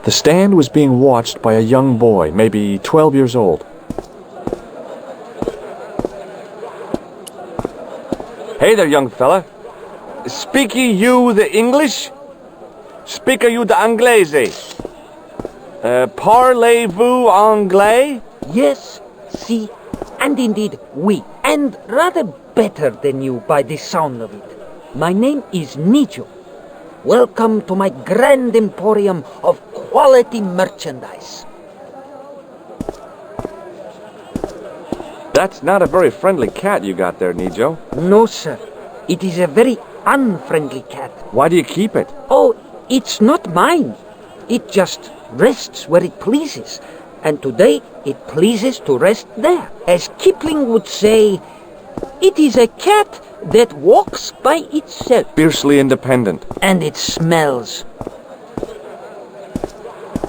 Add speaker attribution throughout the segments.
Speaker 1: The stand was being watched by a young boy, maybe 12 years old.
Speaker 2: Hey there, young fella. Speak ye you the English? Speak you the Anglaise? Parlez-vous anglais?
Speaker 3: Yes, si, and indeed we, and rather better than you by the sound of it. My name is Nejo. Welcome to my grand emporium of quality merchandise.
Speaker 2: That's not a very friendly cat you got there, Nejo.
Speaker 3: No, sir. It is a very unfriendly cat.
Speaker 2: Why do you keep it?
Speaker 3: Oh, it's not mine. It just rests where it pleases. And today it pleases to rest there. As Kipling would say, it is a cat that walks by itself.
Speaker 2: Fiercely independent.
Speaker 3: And it smells.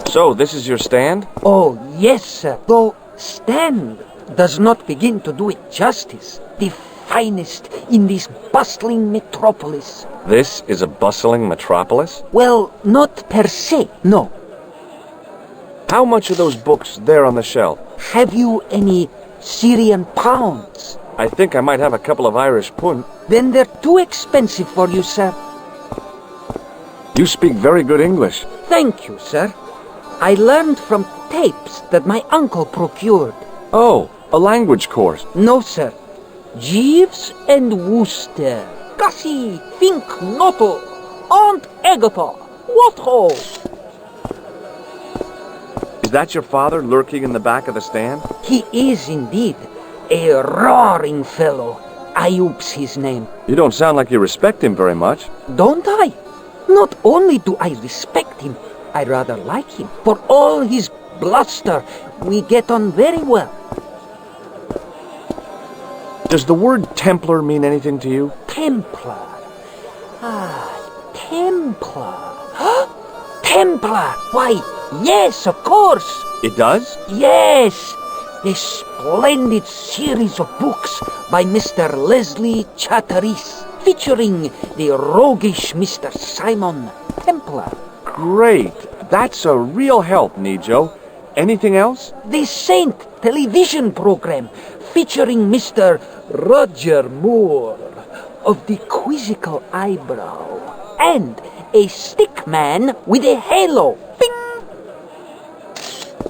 Speaker 2: So, this is your stand?
Speaker 3: Oh, yes, sir. Though stand does not begin to do it justice. The finest in this bustling metropolis.
Speaker 2: This is a bustling metropolis?
Speaker 3: Well, not per se, no.
Speaker 2: How much are those books there on the shelf?
Speaker 3: Have you any Syrian pounds?
Speaker 2: I think I might have a couple of Irish pund.
Speaker 3: Then they're too expensive for you, sir.
Speaker 2: You speak very good English.
Speaker 3: Thank you, sir. I learned from tapes that my uncle procured.
Speaker 2: Oh, a language course.
Speaker 3: No, sir. Jeeves and Wooster. Gussie, Fink, Noto, Aunt Agatha. What ho?
Speaker 2: Is that your father lurking in the back of the stand?
Speaker 3: He is indeed. A roaring fellow. Ayub's his name.
Speaker 2: You don't sound like you respect him very much.
Speaker 3: Don't I? Not only do I respect him, I rather like him. For all his bluster, we get on very well.
Speaker 2: Does the word Templar mean anything to you?
Speaker 3: Templar. Templar. Templar! Why, yes, of course!
Speaker 2: It does?
Speaker 3: Yes! A splendid series of books by Mr. Leslie Chatteris, featuring the roguish Mr. Simon Templar.
Speaker 2: Great. That's a real help, Nejo. Anything else?
Speaker 3: The Saint television program, featuring Mr. Roger Moore of the quizzical eyebrow, and a stick man with a halo. Bing!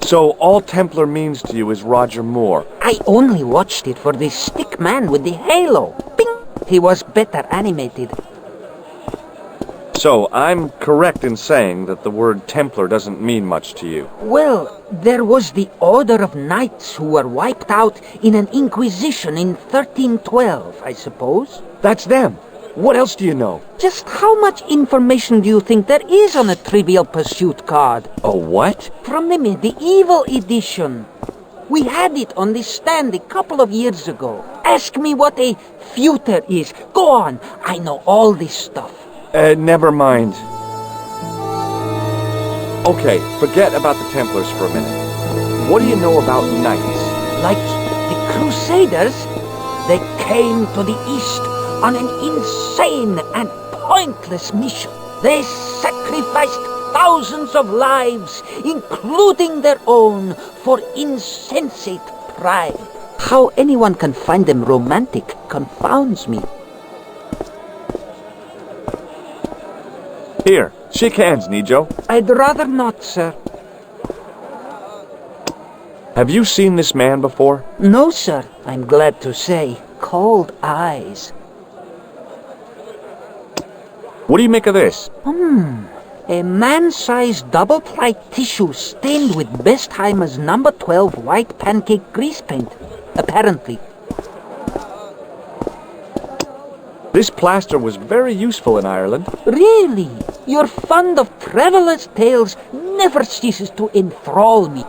Speaker 2: So all Templar means to you is Roger Moore.
Speaker 3: I only watched it for the stick man with the halo. Bing! He was better animated.
Speaker 2: So I'm correct in saying that the word Templar doesn't mean much to you.
Speaker 3: Well, there was the Order of Knights who were wiped out in an Inquisition in 1312, I suppose.
Speaker 2: That's them. What else do you know?
Speaker 3: Just how much information do you think there is on a Trivial Pursuit card?
Speaker 2: A what?
Speaker 3: From the medieval edition. We had it on the stand a couple of years ago. Ask me what a feuter is. Go on, I know all this stuff.
Speaker 2: Never mind. Okay, forget about the Templars for a minute. What do you know about knights?
Speaker 3: Like the Crusaders, they came to the East on an insane and pointless mission. They sacrificed thousands of lives, including their own, for insensate pride. How anyone can find them romantic confounds me.
Speaker 2: Here, shake hands, Nejo.
Speaker 3: I'd rather not, sir.
Speaker 2: Have you seen this man before?
Speaker 3: No, sir, I'm glad to say. Cold eyes.
Speaker 2: What do you make of this?
Speaker 3: A man-sized double-ply tissue stained with Bestheimer's number 12 white pancake grease paint, apparently.
Speaker 2: This plaster was very useful in Ireland.
Speaker 3: Really? Your fund of travelers' tales never ceases to enthrall me.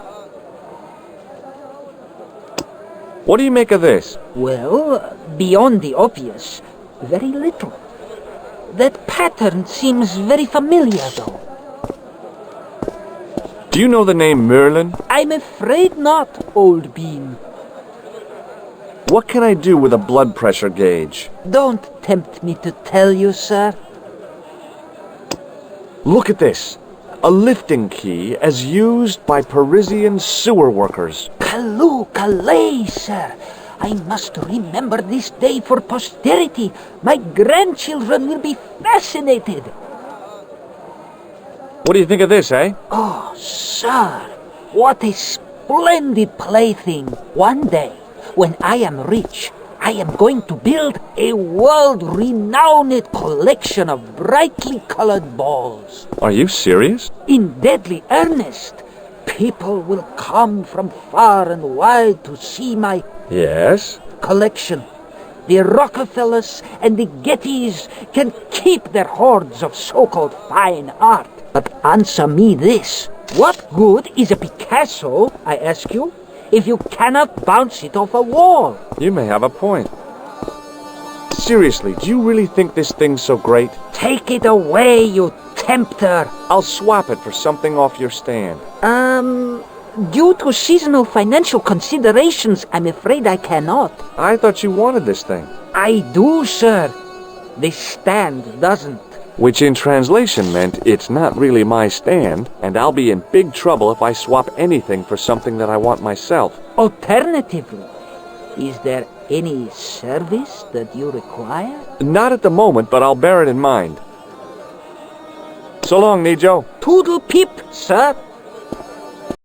Speaker 2: What do you make of this?
Speaker 3: Well, beyond the obvious, very little. That pattern seems very familiar, though.
Speaker 2: Do you know the name Merlin?
Speaker 3: I'm afraid not, old bean.
Speaker 2: What can I do with a blood pressure gauge?
Speaker 3: Don't tempt me to tell you, sir.
Speaker 2: Look at this.
Speaker 1: A lifting key as used by Parisian sewer workers.
Speaker 3: Calais, sir. I must remember this day for posterity. My grandchildren will be fascinated.
Speaker 2: What do you think of this, eh?
Speaker 3: Oh, sir, what a splendid plaything. One day, when I am rich, I am going to build a world-renowned collection of brightly colored balls.
Speaker 1: Are you serious?
Speaker 3: In deadly earnest. People will come from far and wide to see my
Speaker 1: Yes?
Speaker 3: collection. The Rockefellers and the Gettys can keep their hoards of so-called fine art. But answer me this. What good is a Picasso, I ask you, if you cannot bounce it off a wall?
Speaker 1: You may have a point. Seriously, do you really think this thing's so great?
Speaker 3: Take it away, you tempter.
Speaker 1: I'll swap it for something off your stand.
Speaker 3: Due to seasonal financial considerations, I'm afraid I cannot.
Speaker 1: I thought you wanted this thing.
Speaker 3: I do, sir. The stand doesn't.
Speaker 1: Which in translation meant it's not really my stand, and I'll be in big trouble if I swap anything for something that I want myself.
Speaker 3: Alternatively, is there any service that you require?
Speaker 1: Not at the moment, but I'll bear it in mind. So long, Nejo.
Speaker 3: Toodle pip, sir.